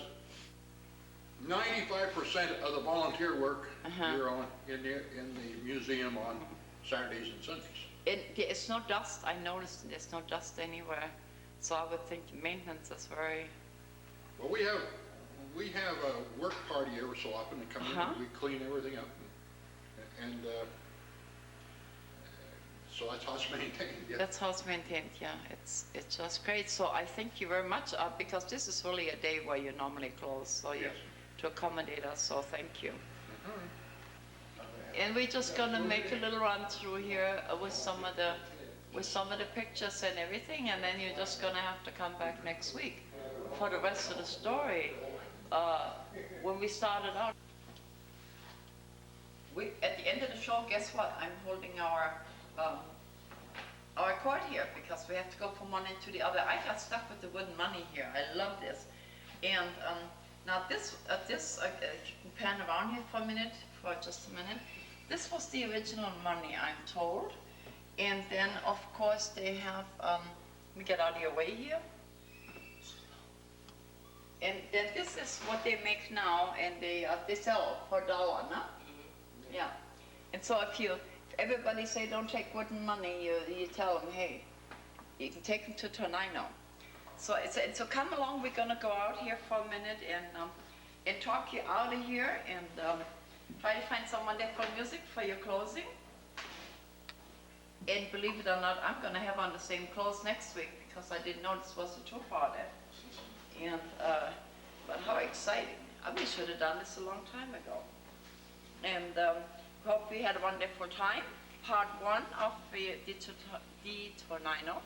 Speaker 5: 95% of the volunteer work here in the museum on Saturdays and Sundays.
Speaker 3: it's no dust. I noticed there's no dust anywhere. So I would think maintenance is very.
Speaker 5: Well, we have a work party every so often. They come in and we clean everything up, and so that's how it's maintained. Yeah.
Speaker 3: That's how it's maintained. Yeah, it's just great. So I thank you very much because this is really a day where you normally close, so you to accommodate us. So thank you. And we're just gonna make a little run through here with some of the pictures and everything, and then you're just gonna have to come back next week for the rest of the story. When we started out, at the end of the show, guess what? I'm holding our cord here because we have to go from one end to the other. I got stuck with the wooden money here. I love this. And now this pan around here for just a minute. This was the original money, I'm told. And then, of course, they have, let me get out of your way here. And then this is what they make now, and they sell for $1, no? Yeah. And so if everybody say don't take wooden money, you tell them, hey, you can take them to Tenino. So come along, we're gonna go out here for a minute and talk you out of here and try to find some wonderful music for your closing. And believe it or not, I'm gonna have on the same clothes next week because I didn't know this was a two-parter. And but how exciting! We should have done this a long time ago. And hope we had a wonderful time. Part 1 of the Tenino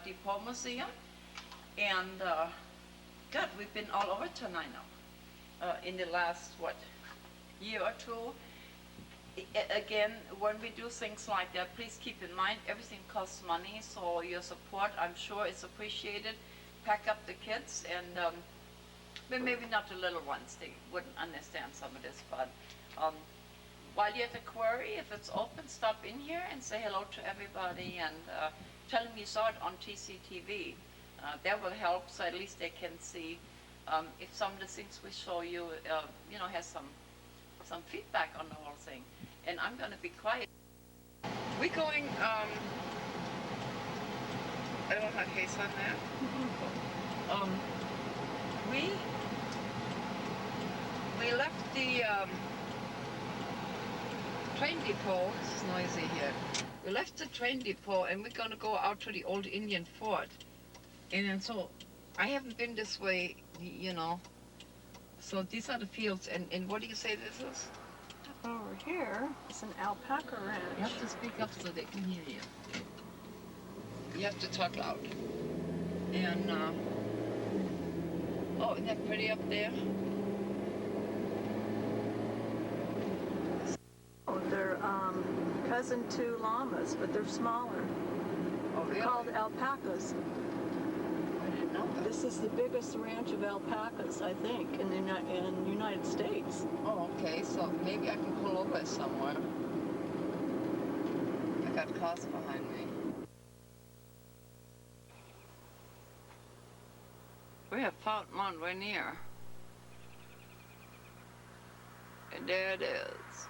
Speaker 3: Depot Museum. And God, we've been all over Tenino in the last, year or two. Again, when we do things like that, please keep in mind everything costs money, so your support, I'm sure, is appreciated. Pack up the kids, and but maybe not the little ones. They wouldn't understand some of this, but while you're at the quarry, if it's open, stop in here and say hello to everybody and tell them you saw it on TCTV. That will help, so at least they can see if some of the things we show you, has some feedback on the whole thing. And I'm going to be quiet. We're going, I don't have a case on there. We left the train depot. This is noisy here. We left the train depot and we're going to go out to the old Indian fort. And then so I haven't been this way, So these are the fields. And what do you say this is?
Speaker 6: Over here is an alpaca ranch.
Speaker 3: You have to speak up so they can hear you. You have to talk loud. And, oh, isn't that pretty up there?
Speaker 6: Oh, they're cousin to llamas, but they're smaller.
Speaker 3: Oh, really?
Speaker 6: They're called alpacas.
Speaker 3: I didn't know that.
Speaker 6: This is the biggest ranch of alpacas, I think, in the United States.
Speaker 3: Oh, okay, so maybe I can pull over somewhere. I got cars behind me. We have found Mount Rainier. And there it is.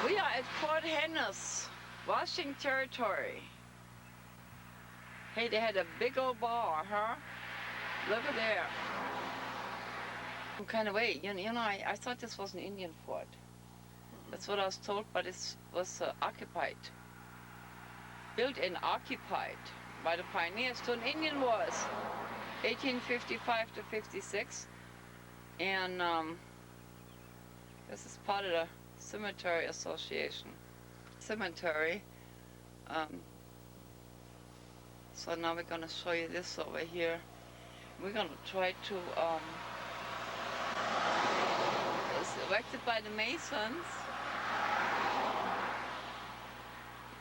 Speaker 3: We are at Fort Hennis, Washington Territory. Hey, they had a big old bar, huh? Look at there. Some kind of way. You know, I thought this was an Indian fort. That's what I was told, but it was occupied. Built and occupied by the pioneers to an Indian wars, 1855 to 56. And this is part of the Cemetery Association. Cemetery. So now we're going to show you this over here. We're going to try to, it's erected by the Masons,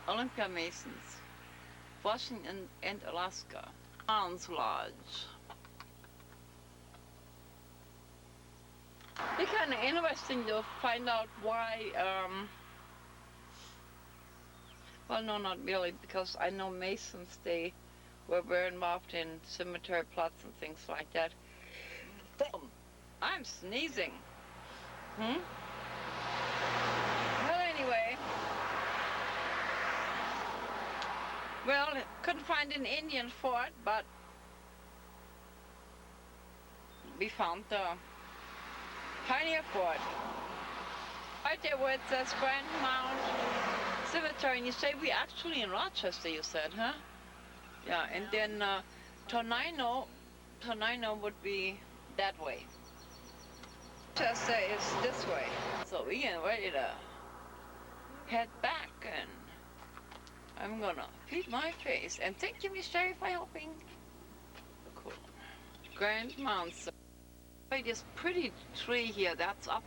Speaker 3: Olympia Masons, Washington and Alaska. Arms Lodge. It's kind of interesting to find out why, well, no, not really, because I know Masons, they were very involved in cemetery plots and things like that. I'm sneezing. Well, anyway. Well, couldn't find an Indian fort, but we found the Pioneer Fort. Right there where it says Grand Mount Cemetery, and you say we actually in Rochester, you said, huh? Yeah, and then Tenino would be that way. Rochester is this way. So we getting ready to head back, and I'm gonna feed my face. And thank you, Miss Sherry, for helping. Cool. Grand Mount Cemetery. This pretty tree here that's up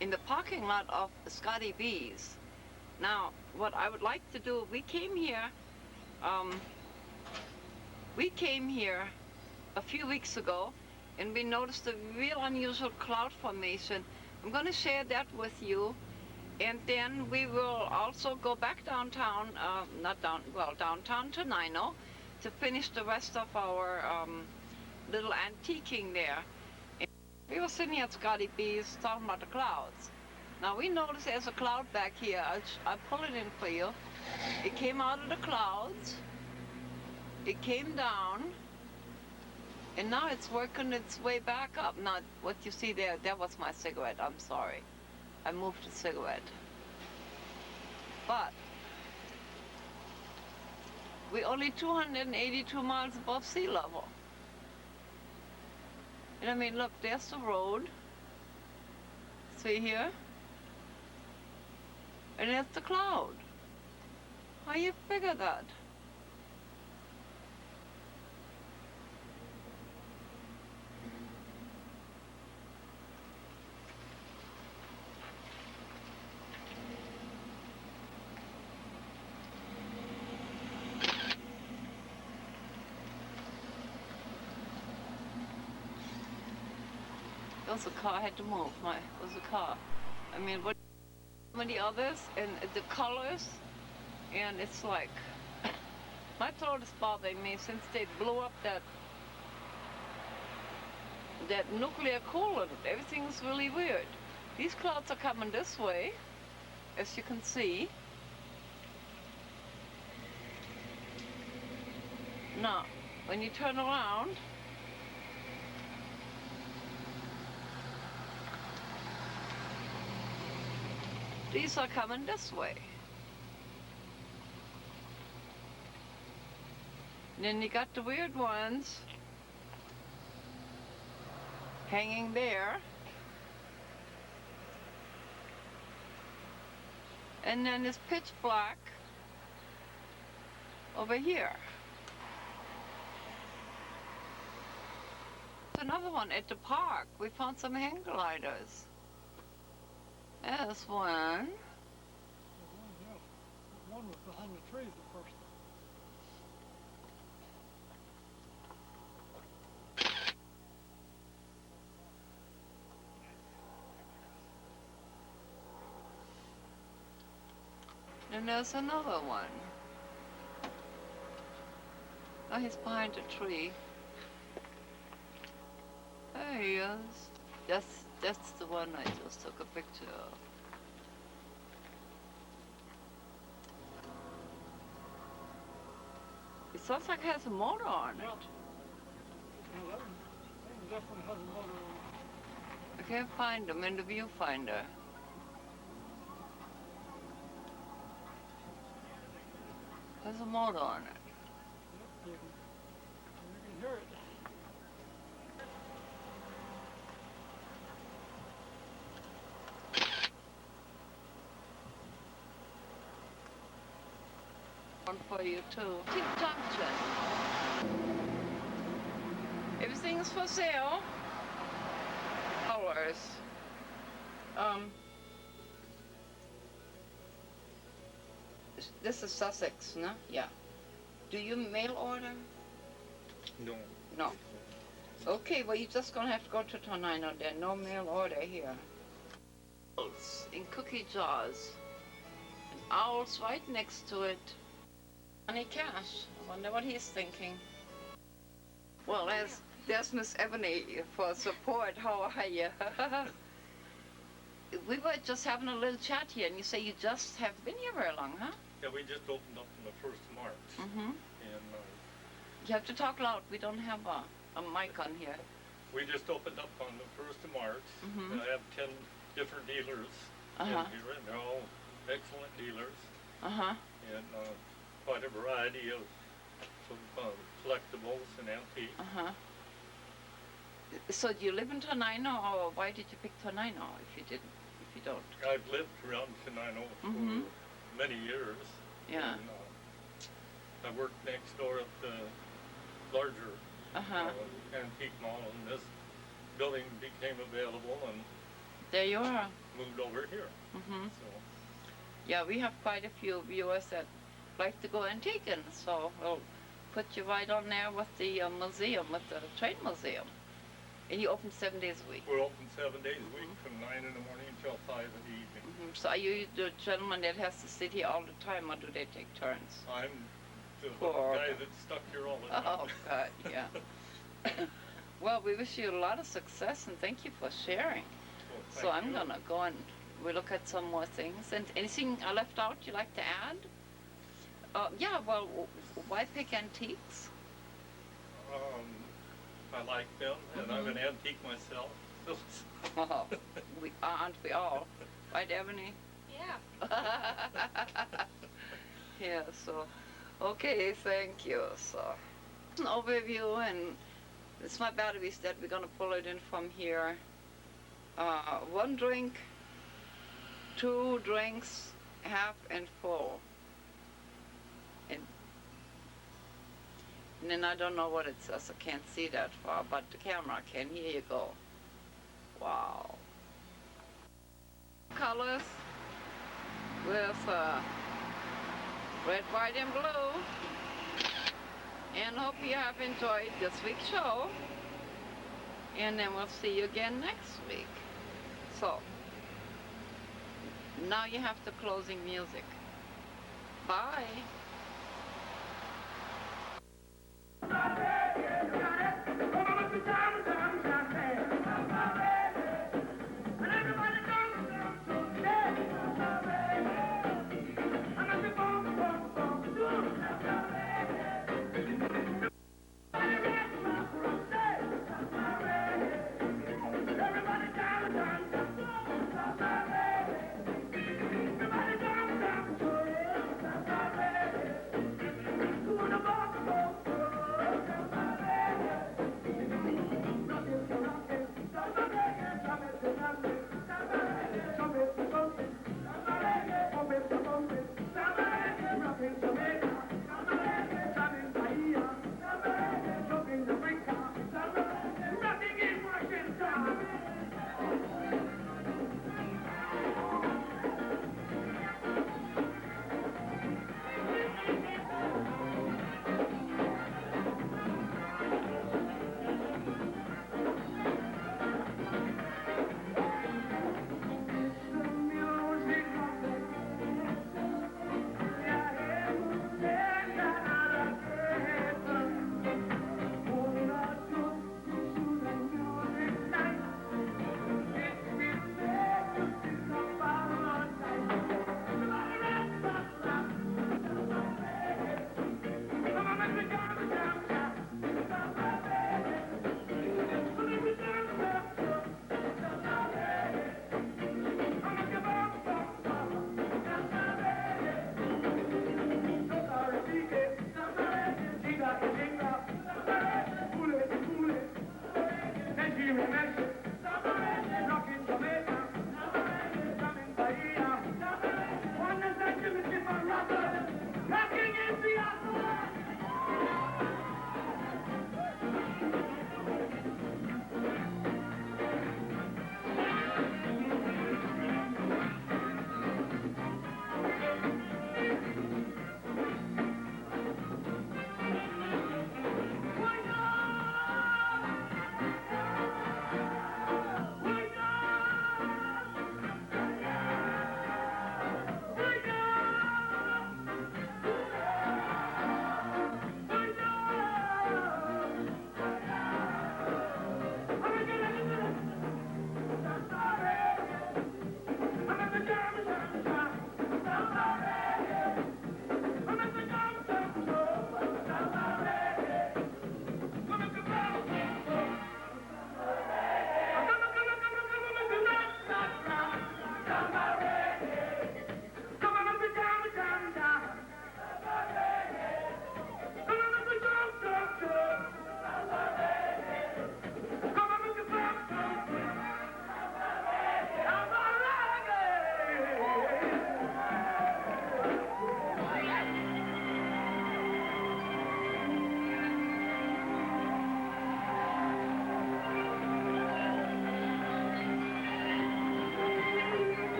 Speaker 3: in the parking lot of Scotty B's. Now, what I would like to do, we came here a few weeks ago, and we noticed a real unusual cloud formation. I'm going to share that with you, and then we will also go back downtown, downtown to Tenino, to finish the rest of our little antiquing there. We were sitting at Scotty B's talking about the clouds. Now we noticed there's a cloud back here. I'll pull it in for you. It came out of the clouds. It came down. And now it's working its way back up. Now what you see there, that was my cigarette. I'm sorry. I moved the cigarette. But we're only 282 miles above sea level. And I mean, look, there's the road. See here? And there's the cloud. How you figure that? There was a car, I had to move. It was a car. I mean, what many others, and the colors, and it's like, my throat is bothering me since they blew up that nuclear coolant. Everything's really weird. These clouds are coming this way, as you can see. Now, when you turn around, these are coming this way. And then you got the weird ones hanging there. And then it's pitch black over here. There's another one at the park. We found some hang gliders. There's one.
Speaker 6: One was behind the trees at first.
Speaker 3: And there's another one. Oh, he's behind a tree. There he is. That's the one I just took a picture of. It sounds like it has a motor on it.
Speaker 6: Definitely has a motor.
Speaker 3: I can't find him in the viewfinder. There's a motor on it.
Speaker 6: You can hear it.
Speaker 3: One for you too. Tip Junction. Everything is for sale. Dollars. This is Sussex, no? Yeah. Do you mail order?
Speaker 7: No.
Speaker 3: No. Okay, well, you're just gonna have to go to Tenino then. No mail order here. Owls in cookie jars. And owls right next to it. Money cash. I wonder what he's thinking. Well, there's Miss Ebony for support. How are you? We were just having a little chat here, and you say you just have been here very long, huh?
Speaker 7: Yeah, we just opened up on the 1st of March.
Speaker 3: Mm-hmm.
Speaker 7: And
Speaker 3: You have to talk loud. We don't have a mic on here.
Speaker 7: we just opened up on the 1st of March.
Speaker 3: Mhm.
Speaker 7: And I have 10 different dealers
Speaker 3: Uh-huh.
Speaker 7: in here, and they're all excellent dealers.
Speaker 3: Uh-huh.
Speaker 7: And quite a variety of collectibles and antiques.
Speaker 3: Uh-huh. So do you live in Tenino, or why did you pick Tenino if you don't?
Speaker 7: I've lived around Tenino for
Speaker 3: Mhm.
Speaker 7: many years.
Speaker 3: Yeah.
Speaker 7: And, I worked next door at the larger
Speaker 3: Uh-huh.
Speaker 7: antique mall, and this building became available and
Speaker 3: There you are.
Speaker 7: moved over here.
Speaker 3: Mm-hmm.
Speaker 7: So
Speaker 3: Yeah, we have quite a few viewers that like to go antiquing, so we'll put you right on there with the museum, with the train museum. And you open 7 days a week.
Speaker 7: we're open 7 days a week from 9 in the morning until 5 in the evening.
Speaker 3: Mm-hmm. So are you the gentleman that has to sit here all the time, or do they take turns?
Speaker 7: I'm the
Speaker 3: Poor
Speaker 7: guy
Speaker 3: guy.
Speaker 7: that's stuck here all the time.
Speaker 3: Oh, God, yeah. Well, we wish you a lot of success, and thank you for sharing.
Speaker 7: Well,
Speaker 3: So
Speaker 7: thank
Speaker 3: I'm
Speaker 7: you.
Speaker 3: gonna go and we'll look at some more things. And anything I left out you'd like to add? Yeah, well, why pick antiques?
Speaker 7: I like them, and I'm an antique myself.
Speaker 3: Oh, aren't we all? Right, Ebony?
Speaker 1: Yeah.
Speaker 3: Yeah, so, okay, thank you. So, an overview, and it's my batteries that we're gonna pull it in from here. 1 drink, 2 drinks, half and full. And then I don't know what it says, I can't see that far, but the camera can. Here you go. Wow. Colors with red, white, and blue. And hope you have enjoyed this week's show. And then we'll see you again next week. So, now you have the closing music. Bye.